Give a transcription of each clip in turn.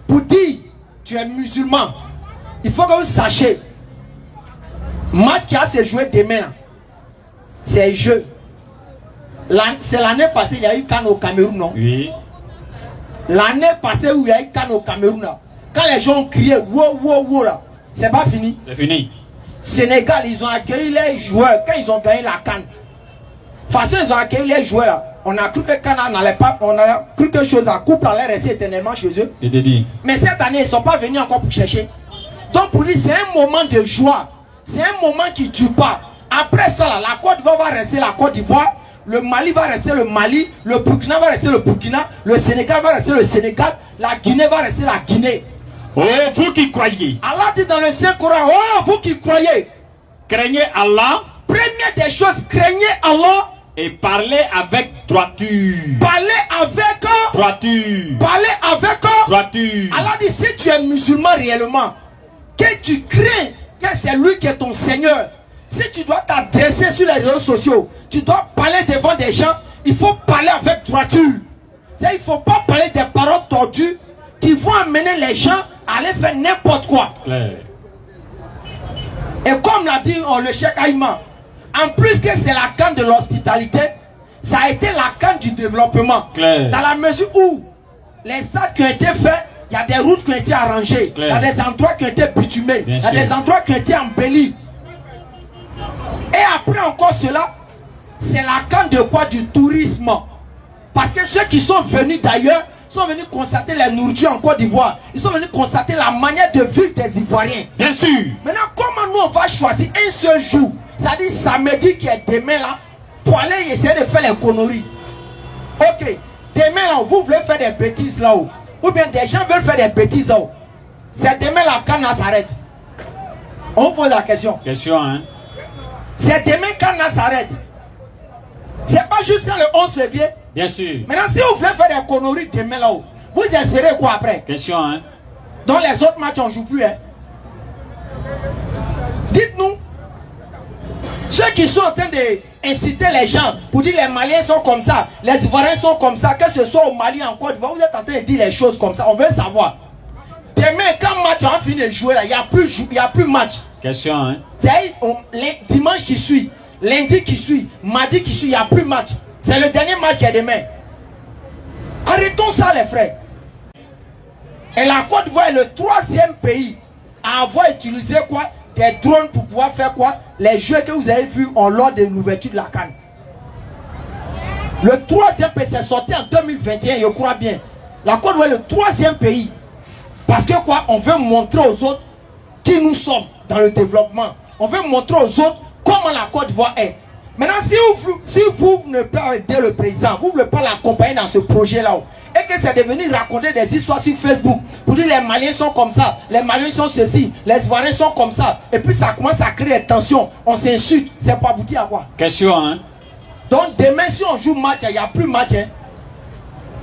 pour dire tu es musulman, il faut que vous sachiez, match qui a se joué demain, c'est un jeu. C'est l'année passée, il y a eu Cannes au Cameroun, non? Oui. L'année passée où il y a eu Cannes au Cameroun, là, quand les gens ont crié wow, wow, wow, là, c'est pas fini. C'est fini. Sénégal, ils ont accueilli les joueurs quand ils ont gagné la Cannes. De toute façon, ils ont accueilli les joueurs là. On a cru que Cannes n'allait pas, on a cru que chose à couple allait rester éternellement chez eux. Mais cette année, ils ne sont pas venus encore pour chercher. Donc pour lui, c'est un moment de joie. C'est un moment qui tue pas. Après ça, là, la Côte d'Ivoire va rester la Côte d'Ivoire. Le Mali va rester le Mali. Le Burkina va rester le Burkina. Le Sénégal va rester le Sénégal. La Guinée va rester la Guinée. Oh, vous qui croyez. Allah dit dans le Saint-Coran, oh, vous qui croyez. Craignez Allah. Première des choses, craignez Allah. Et parlez avec droiture. Parlez avec droiture. Parlez avec droiture. Allah dit, si tu es musulman réellement, que tu crains que c'est lui qui est ton Seigneur. Si tu dois t'adresser sur les réseaux sociaux, tu dois parler devant des gens, il faut parler avec droiture. Il ne faut pas parler des paroles tordues qui vont amener les gens à aller faire n'importe quoi. Claire. Et comme l'a dit le Cheikh Aïma, en plus que c'est la canne de l'hospitalité, ça a été la canne du développement. Claire. Dans la mesure où les stades qui ont été faits, il y a des routes qui ont été arrangées, il y a des endroits qui ont été bitumés, il y a des endroits qui ont été embellis. Et après encore cela, c'est la canne de quoi? Du tourisme. Parce que ceux qui sont venus d'ailleurs sont venus constater la nourriture en Côte d'Ivoire. Ils sont venus constater la manière de vivre des Ivoiriens. Bien sûr. Maintenant, comment nous on va choisir un seul jour, c'est-à-dire samedi qui est demain là, pour aller essayer de faire les conneries? Ok, demain là, vous voulez faire des bêtises là-haut, ou bien des gens veulent faire des bêtises là-haut. C'est demain la canne s'arrête. On vous pose la question. Question, hein? C'est demain quand on s'arrête. C'est pas jusqu'à le 11 février. Bien sûr. Maintenant, si vous voulez faire des conneries demain là-haut, vous espérez quoi après? Question, hein? Dans les autres matchs, on ne joue plus, hein? Dites-nous. Ceux qui sont en train d'inciter les gens pour dire les Maliens sont comme ça, les Ivoiriens sont comme ça, que ce soit au Mali, en Côte d'Ivoire, vous êtes en train de dire les choses comme ça. On veut savoir. Demain, quand match on va finir de jouer, il n'y a plus match. Question, hein? C'est dimanche qui suit, lundi qui suit, mardi qui suit, il n'y a plus match. C'est le dernier match qui est demain. Arrêtons ça, les frères. Et la Côte d'Ivoire est le 3e pays à avoir utilisé quoi? Des drones pour pouvoir faire quoi? Les jeux que vous avez vus lors de l'ouverture de la Cannes. Le 3e pays, c'est sorti en 2021, je crois bien. La Côte d'Ivoire est le 3e pays. Parce que quoi? On veut montrer aux autres qui nous sommes dans le développement. On veut montrer aux autres comment la Côte d'Ivoire est. Maintenant, si vous ne pouvez pas aider le président, vous ne voulez pas l'accompagner dans ce projet-là, et que c'est de venir raconter des histoires sur Facebook, pour dire les Maliens sont comme ça, les Maliens sont ceci, les Ivoiriens sont comme ça, et puis ça commence à créer des tensions, on s'insulte, c'est pas abouti à quoi? Question, hein? Donc demain, si on joue match, il n'y a plus match, hein?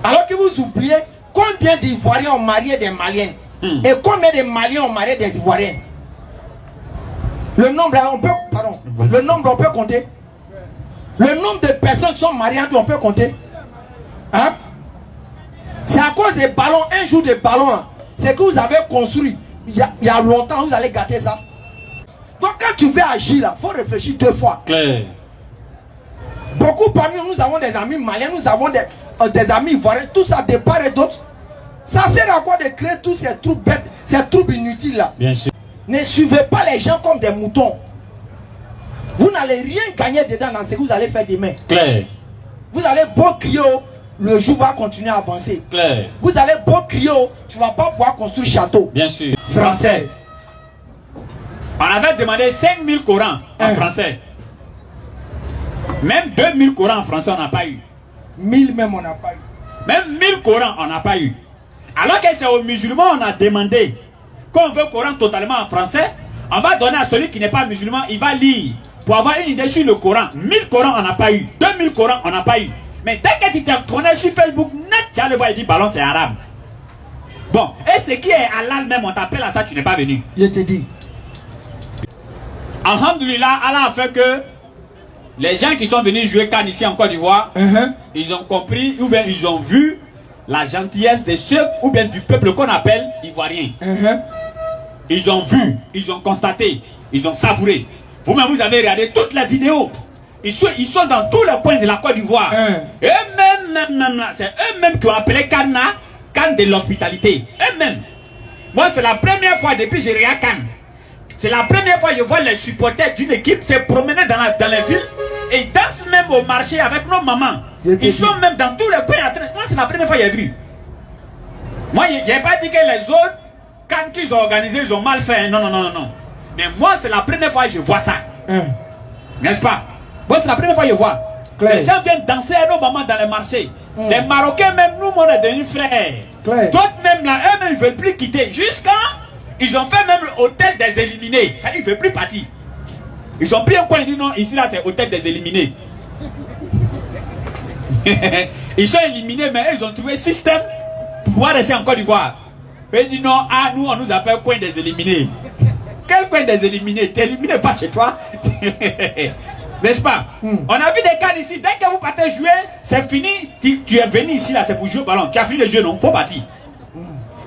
Alors que vous oubliez combien d'Ivoiriens ont marié des Maliens, et combien de Maliens ont marié des Ivoiriens? Le nombre, on peut, pardon, le nombre, on peut compter. Le nombre de personnes qui sont mariées, on peut compter. Hein? C'est à cause des ballons, un jour de ballons là. C'est que vous avez construit il y a longtemps, vous allez gâter ça. Donc quand tu veux agir là, il faut réfléchir 2 fois. Claire. Beaucoup parmi nous avons des amis maliens, nous avons des amis ivoiriens, tout ça de part et d'autre. Ça sert à quoi de créer tous ces troubles bêtes, ces troubles inutiles là? Bien sûr. Ne suivez pas les gens comme des moutons. Vous n'allez rien gagner dedans dans ce que vous allez faire demain. Claire. Vous allez beau crier, le jour va continuer à avancer. Claire. Vous allez beau crier, tu ne vas pas pouvoir construire château. Bien sûr. Français. On avait demandé 5000 Corans en français. Même 2000 Corans en français, on n'a pas eu. 1000 même, on n'a pas eu. Même 1000 Corans, on n'a pas eu. Alors que c'est aux musulmans, on a demandé qu'on veut Coran totalement en français. On va donner à celui qui n'est pas musulman, il va lire pour avoir une idée sur le Coran. 1000 Corans, on n'a pas eu. 2000 Corans, on n'a pas eu. Mais dès que tu te connais sur Facebook, net, tu vas le voir, il dit ballon, c'est arabe. Bon, et ce qui est halal même, on t'appelle à ça, tu n'es pas venu. Je te dis. Alhamdulillah, Allah a fait que les gens qui sont venus jouer Cannes ici en Côte d'Ivoire, ils ont compris ou bien ils ont vu la gentillesse de ceux ou bien du peuple qu'on appelle ivoirien. Ils ont vu, ils ont constaté, ils ont savouré. Vous-même, vous avez regardé toutes les vidéos. Ils sont dans tous les coins de la Côte d'Ivoire. Eux-mêmes, c'est eux-mêmes qui ont appelé Cannes, Cannes de l'hospitalité. Eux-mêmes. Moi, c'est la première fois depuis que je regarde Cannes. C'est la première fois que je vois les supporters d'une équipe se promener dans les villes et dansent même au marché avec nos mamans. Ils sont même dans tous les coins. Moi, c'est la première fois que j'ai vu. Moi, je n'ai pas dit que les autres, quand ils ont organisé, ils ont mal fait. Non, non, non, non. Mais moi, c'est la première fois que je vois ça. N'est-ce pas? Moi, c'est la première fois que je vois. Les gens viennent danser à nos mamans dans les marchés. Les Marocains, même nous, on est devenus frères. D'autres, même là, eux-mêmes, ils ne veulent plus quitter. Jusqu'à. Ils ont fait même l'hôtel des éliminés. Ça dit, ils ne veulent plus partir. Ils ont pris un coin, ils disent non, ici, là, c'est l'hôtel des éliminés. Ils sont éliminés, mais ils ont trouvé un système pour pouvoir rester en Côte d'Ivoire. Ils disent non, ah, nous, on nous appelle coin des éliminés. Quel coin des éliminés? T'es éliminé pas chez toi. N'est-ce pas? On a vu des cas ici. Dès que vous partez jouer, c'est fini. Tu es venu ici, là, c'est pour jouer au ballon. Tu as fini le jeu, non? Faut partir.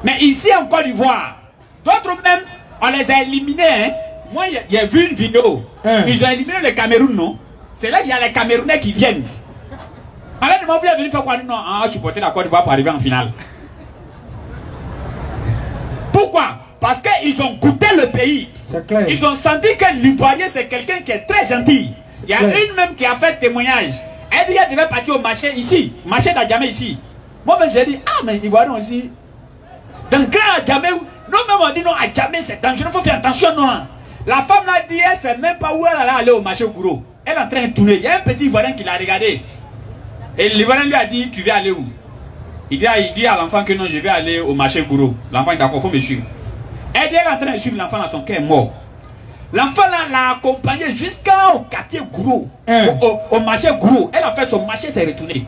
Mais ici, en Côte d'Ivoire, d'autres même, on les a éliminés. Hein. Moi, j'ai vu une vidéo. Ils ont éliminé le Cameroun, non? C'est là qu'il y a les Camerounais qui viennent. Alors, ils m'ont venu faire quoi? Non, je supporter la Côte d'Ivoire pour arriver en finale. Pourquoi? Parce qu'ils ont goûté le pays. Clair. Ils ont senti que l'Ivoirien, c'est quelqu'un qui est très gentil. Il y a une même qui a fait témoignage. Elle dit qu'elle devait partir au marché ici, marché d'Adjamé ici. Moi-même, j'ai dit, ah, mais l'Ivoirien aussi. Dans le grand Adjamé, nous-mêmes, on dit non, Adjamé, c'est dangereux, il faut faire attention, non. La femme là dit, elle ne sait même pas où elle allait aller au marché au Gouro. Elle est en train de tourner. Il y a un petit Ivoirien qui l'a regardé. Et l'Ivoirien lui a dit, tu veux aller où? Il dit à l'enfant que non, je vais aller au marché Gouro. L'enfant est d'accord, il faut me suivre. Elle dit, elle est en train de suivre l'enfant dans son cœur, est mort. L'enfant l'a accompagné jusqu'au quartier Gouro, au marché Gouro. Elle a fait son marché, s'est retourné.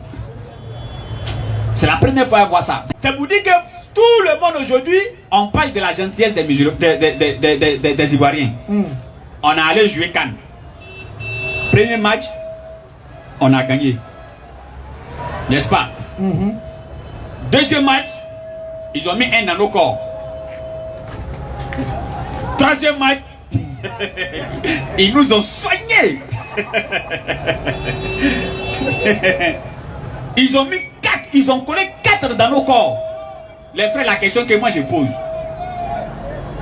C'est la première fois qu'elle voit ça. C'est pour dire que tout le monde aujourd'hui, on parle de la gentillesse des musulmans, des Ivoiriens. On est allé jouer Cannes. Premier match, on a gagné. N'est-ce pas? Deuxième match, ils ont mis un dans nos corps. Troisième match, ils nous ont soignés. Ils ont mis 4, ils ont collé 4 dans nos corps. Les frères, la question que moi je pose.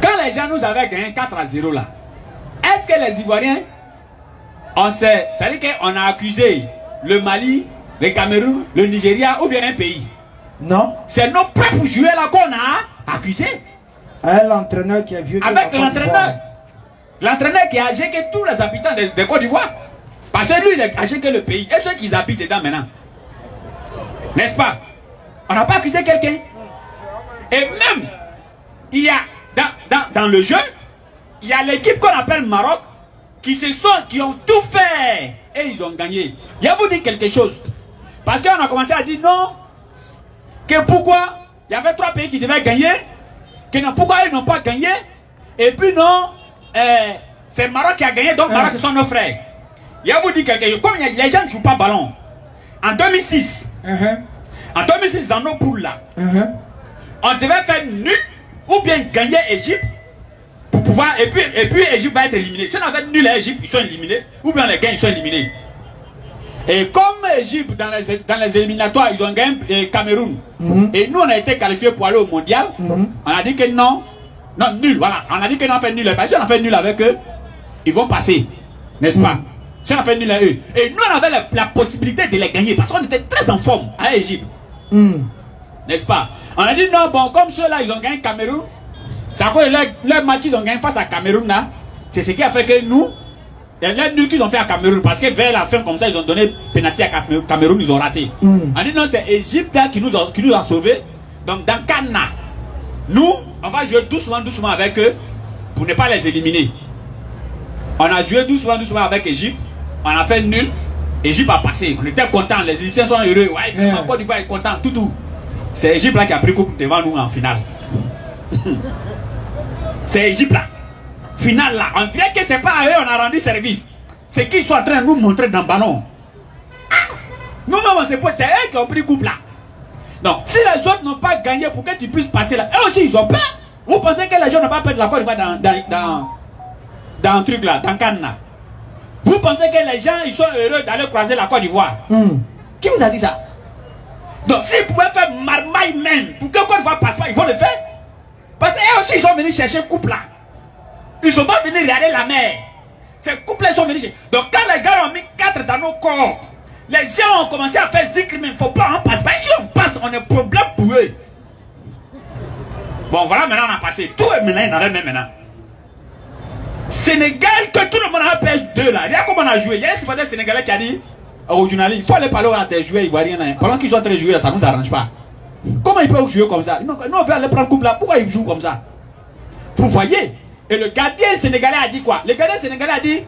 Quand les gens nous avaient gagné 4-0 là, est-ce que les Ivoiriens, on sait, c'est-à-dire qu'on a accusé le Mali, le Cameroun, le Nigeria ou bien un pays? Non. C'est nos propres joueurs là qu'on a accusés. L'entraîneur qui est vieux. Avec l'entraîneur. L'entraîneur qui a âgé que tous les habitants de Côte d'Ivoire. Parce que lui, il est âgé que le pays. Et ceux qui habitent dedans maintenant. N'est-ce pas? On n'a pas accusé quelqu'un. Et même, il y a dans le jeu, il y a l'équipe qu'on appelle Maroc qui ont tout fait. Et ils ont gagné. Je vais vous dire quelque chose. Parce qu'on a commencé à dire non. Que pourquoi il y avait 3 pays qui devaient gagner. Que non, pourquoi ils n'ont pas gagné. Et puis non, c'est Maroc qui a gagné. Donc Maroc, ce sont nos frères. Je vais vous dire quelque chose. Comme les gens ne jouent pas ballon. En 2006, en 2006, dans nos poules là, on devait faire nul ou bien gagner Égypte pour pouvoir. Et puis Égypte va être éliminée. Si on avait nul à Égypte, ils sont éliminés. Ou bien on les gagne, ils sont éliminés. Et comme Égypte, dans les éliminatoires, ils ont gagné Cameroun. Et nous, on a été qualifiés pour aller au mondial. On a dit que non. Non, nul, voilà. On a dit que non, on a fait nul. Parce que si on a fait nul avec eux, ils vont passer. N'est-ce pas? Si on a fait nul à eux. Et nous, on avait la possibilité de les gagner. Parce qu'on était très en forme à Égypte. N'est-ce pas? On a dit non, bon, comme ceux-là, ils ont gagné Cameroun. C'est à cause de leur match qu'ils ont gagné face à Cameroun là. C'est ce qui a fait que nous, les nuls qu'ils ont fait à Cameroun, parce que vers la fin, comme ça, ils ont donné pénalty à Cameroun, ils ont raté. On a dit non, c'est Égypte là qui nous a sauvés. Donc dans Cana, nous, on va jouer doucement avec eux pour ne pas les éliminer. On a joué doucement avec Égypte. On a fait nul. Égypte a passé. On était contents. Les Égyptiens sont heureux. Ouais, vraiment, Côte d'Ivoire est content. Tout. C'est Égypte là qui a pris coupe devant nous en finale. C'est Égypte là. Finale là. On dirait que c'est pas à eux on a rendu service. C'est qu'ils sont en train de nous montrer dans le ballon. Nous-mêmes on se pose. C'est eux qui ont pris coupe là. Donc, si les autres n'ont pas gagné pour que tu puisses passer là, eux aussi ils ont peur. Vous pensez que les gens n'ont pas peur de la Côte d'Ivoire dans un truc là, dans Cannes là? Vous pensez que les gens ils sont heureux d'aller croiser la Côte d'Ivoire? Qui vous a dit ça? Donc, s'ils pouvaient faire marmaille même pour que Côte d'Ivoire passe pas, ils vont le faire. Parce qu'eux aussi ils sont venus chercher un couple là. Ils sont pas venus regarder la mer. Ces couples là ils sont venus chercher. Donc, quand les gars ont mis 4 dans nos corps, les gens ont commencé à faire zikr, mais il ne faut pas, on passe pas. Si on passe, on est problème pour eux. Bon, voilà, maintenant on a passé. Tout est maintenant, il en même maintenant. Sénégal, que tout le monde a PS2 là. Regarde comment on a joué. Il y a un supporter sénégalais qui a dit aux journalistes, il faut aller parler à tes joueurs ivoiriens. Pendant qu'ils sont en train de jouer, ça ne nous arrange pas. Comment ils peuvent jouer comme ça? Non, on veut aller prendre couple là. Pourquoi ils jouent comme ça? Vous voyez? Et le gardien sénégalais a dit quoi? Le gardien sénégalais a dit,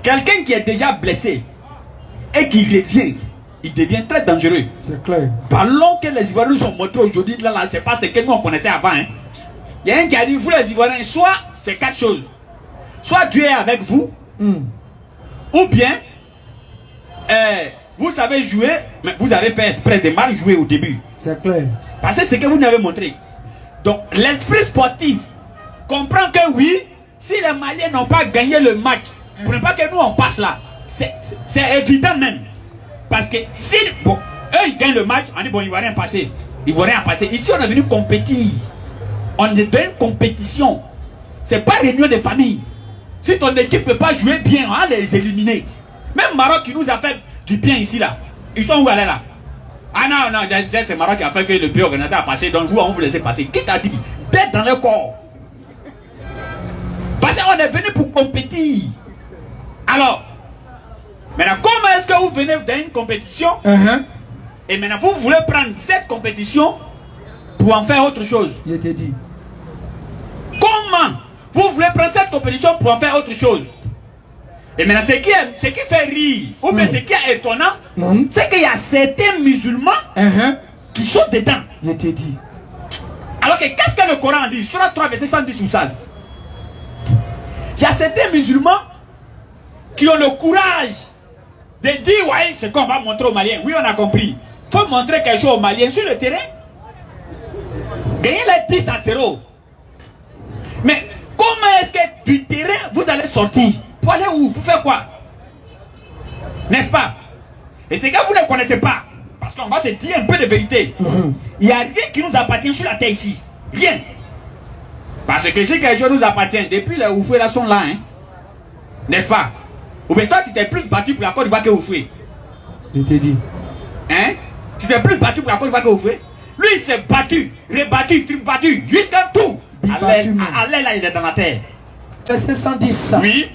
quelqu'un qui est déjà blessé et qui revient, il devient très dangereux. C'est clair. Ballon que les Ivoiriens nous ont montré aujourd'hui, là, c'est pas ce que nous on connaissait avant. Hein. Il y a un qui a dit, vous les Ivoiriens, soit c'est 4 choses. Soit Dieu est avec vous, ou bien vous savez jouer, mais vous avez fait exprès de mal jouer au début. C'est clair. Parce que c'est ce que vous nous avez montré. Donc l'esprit sportif comprend que oui, si les Maliens n'ont pas gagné le match, pour ne pas que nous on passe là, c'est évident même. Parce que si bon, eux ils gagnent le match, on dit bon, ils vont rien passer. Ils vont rien passer. Ici on est venu compétir. On est dans une compétition. C'est pas réunion de famille. Si ton équipe ne peut pas jouer bien, on va les éliminer. Même Maroc qui nous a fait du bien ici là. Ils sont où aller là? Ah non, non, c'est Maroc qui a fait que le pays organisateur a passé. Donc vous, on vous laisse passer. Qui t'a dit? D'être dans le corps. Parce qu'on est venu pour compétir. Alors, maintenant, comment est-ce que vous venez dans une compétition et maintenant vous voulez prendre cette compétition pour en faire autre chose? Je t'ai dit. Comment vous voulez prendre cette compétition pour en faire autre chose? Et maintenant, ce qui fait rire, ou bien ce qui est étonnant, c'est qu'il y a certains musulmans qui sont dedans. Je t'ai dit. Alors que qu'est-ce que le Coran dit? Surah 3, verset 110 ou 16. Il y a certains musulmans qui ont le courage de dire, ouais, c'est qu'on va montrer aux Maliens. Oui, on a compris. Il faut montrer quelque chose aux Maliens sur le terrain. Gagner les 10 à 0. Mais comment est-ce que du terrain, vous allez sortir? Pour aller où? Pour faire quoi? N'est-ce pas? Et c'est que vous ne connaissez pas. Parce qu'on va se dire un peu de vérité. Il n'y a rien qui nous appartient sur la terre ici. Rien. Parce que si quelque chose nous appartient, depuis les Oufoué là sont là, hein? N'est-ce pas? Ou bien toi tu t'es plus battu pour la Côte d'Ivoire que Oufoué. Je t'ai dit. Hein? Tu t'es plus battu pour la Côte d'Ivoire que Oufoué. Lui il s'est battu, rebattu, battu, jusqu'à tout. Allez là, il est dans la terre. Verset 110. Oui.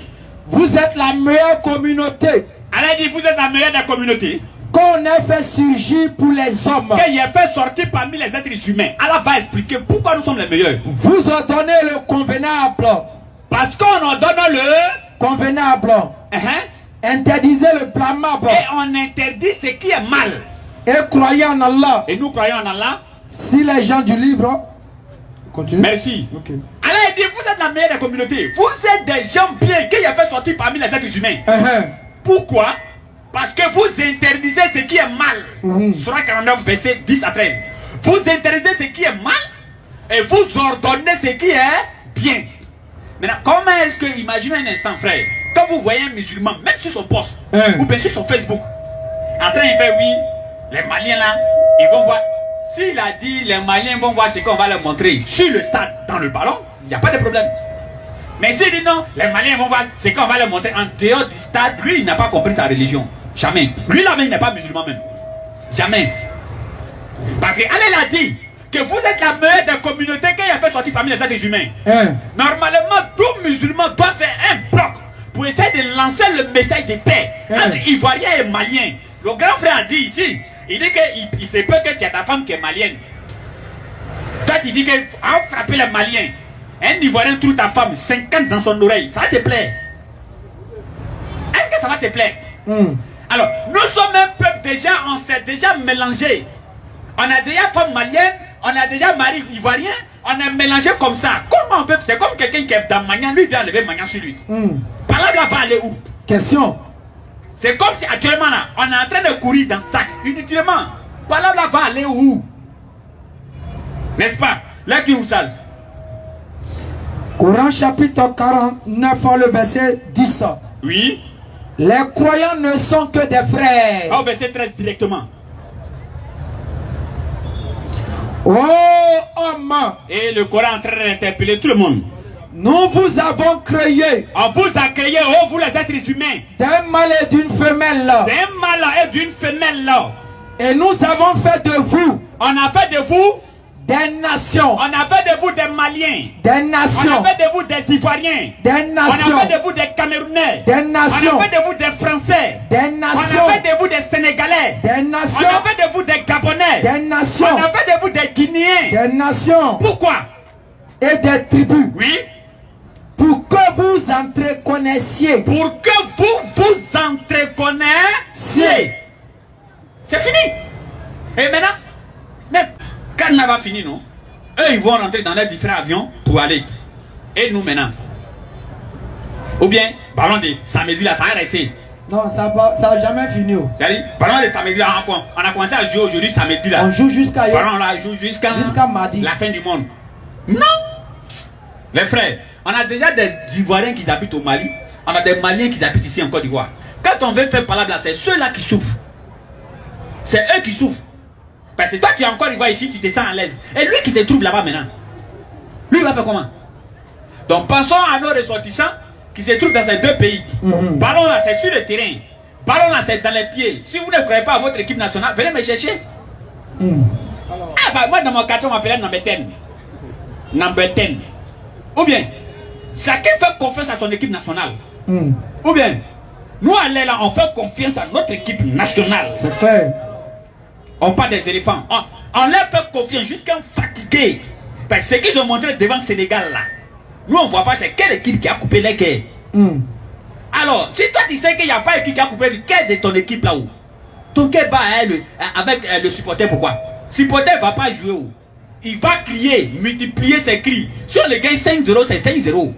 Vous êtes la meilleure communauté. Allez dit, vous êtes la meilleure des communautés. Qu'on ait fait surgir pour les hommes. Qu'il ait fait sortir parmi les êtres humains. Allah va expliquer pourquoi nous sommes les meilleurs. Vous ordonnez le convenable. Parce qu'on ordonne le convenable. Interdisez le blâmable. Et on interdit ce qui est mal. Et croyez en Allah. Et nous croyons en Allah. Si les gens du livre... Continue. Merci. Okay. Allah dit, vous êtes la meilleure des communautés. Vous êtes des gens bien qu'il a fait sortir parmi les êtres humains. Pourquoi? Parce que vous interdisez ce qui est mal. Surah 49, verset 10 à 13. Vous interdisez ce qui est mal et vous ordonnez ce qui est bien. Maintenant, comment est-ce que, imaginez un instant, frère, quand vous voyez un musulman, même sur son poste, ou bien sur son Facebook, en train de faire oui, les Maliens là, ils vont voir. S'il a dit les Maliens vont voir ce qu'on va leur montrer sur le stade, dans le ballon, il n'y a pas de problème. Mais s'il dit non, les Maliens vont voir ce qu'on va leur montrer en dehors du stade, lui il n'a pas compris sa religion. Jamais. Lui là-même il n'est pas musulman même. Jamais. Parce qu'Allah a dit que vous êtes la meilleure des communautés qui a fait sortir parmi les êtres humains. Normalement, tout musulman doit faire un bloc pour essayer de lancer le message de paix entre Ivoiriens et Maliens. Le grand frère a dit ici, il dit qu'il se peut que tu as ta femme qui est malienne. Toi tu dis que en frapper les Maliens, un Ivoirien trouve ta femme 50 dans son oreille, ça va te plaire? Est-ce que ça va te plaire? Alors, nous sommes un peuple déjà, on s'est déjà mélangé. On a déjà femme malienne, on a déjà mari ivoirien, on est mélangé comme ça. Comment on peut? C'est comme quelqu'un qui est dans Magnan, lui vient enlever Magnan sur lui. Par là, va aller où? Question. C'est comme si actuellement là, on est en train de courir dans le sac, inutilement. Par là, va aller où? N'est-ce pas? Lecture Oussaz. Coran chapitre 49, le verset 10. Oui. Les croyants ne sont que des frères. Au verset 13 directement. Oh homme. Et le Coran est en train d'interpeller tout le monde. Nous vous avons créé. On vous a créé, oh vous les êtres humains. D'un mâle et d'une femelle. D'un mâle et d'une femelle. Et nous avons fait de vous. On a fait de vous des nations. On a fait de vous des Maliens. Des nations. On a fait de vous des Ivoiriens. Des nations. On a fait de vous des Camerounais. Des nations. On a fait de vous des Français. Des nations. On a fait de vous des Sénégalais. Des nations. On a fait de vous des Gabonais. Des nations. On a fait de vous des Guinéens. Des nations. Pourquoi? Et des tribus. Oui. Pour que vous entreconnaissiez. Pour que vous entreconnaissiez. C'est fini. Et maintenant, même quand on va finir, non? Eux, ils vont rentrer dans leurs différents avions pour aller. Et nous maintenant. Ou bien, ballon de samedi là, ça a resté. Non, ça n'a jamais fini. C'est-à-dire, ballon de samedi là, on a commencé à jouer aujourd'hui samedi là. On joue jusqu'à ballon là, joue jusqu'à mardi. La fin du monde. Non. Les frères, on a déjà des Ivoiriens qui habitent au Mali. On a des Maliens qui habitent ici en Côte d'Ivoire. Quand on veut faire parler là, c'est ceux-là qui souffrent. C'est eux qui souffrent. Parce que toi, tu es encore Ivoire ici, tu te sens à l'aise. Et lui qui se trouve là-bas maintenant, lui, il va faire comment? Donc, pensons à nos ressortissants qui se trouvent dans ces deux pays. Ballon là, c'est sur le terrain. Ballon là, c'est dans les pieds. Si vous ne croyez pas à votre équipe nationale, venez me chercher. Ah, bah, moi, dans mon quartier, on m'appelait Nambeten. Nambeten. Ou bien, chacun fait confiance à son équipe nationale. Ou bien, nous, allez là, on fait confiance à notre équipe nationale. C'est fait. On parle des éléphants. On leur fait confiance jusqu'à fatiguer. Parce que ce qu'ils ont montré devant le Sénégal là, nous on ne voit pas c'est quelle équipe qui a coupé les quais. Alors, si toi tu sais qu'il n'y a pas d'équipe qui a coupé le quai de ton équipe là-haut, ton quai bat avec le supporter, pourquoi? Le supporter ne va pas jouer. Il va crier, multiplier ses cris. Si on le gagne 5-0, c'est 5-0.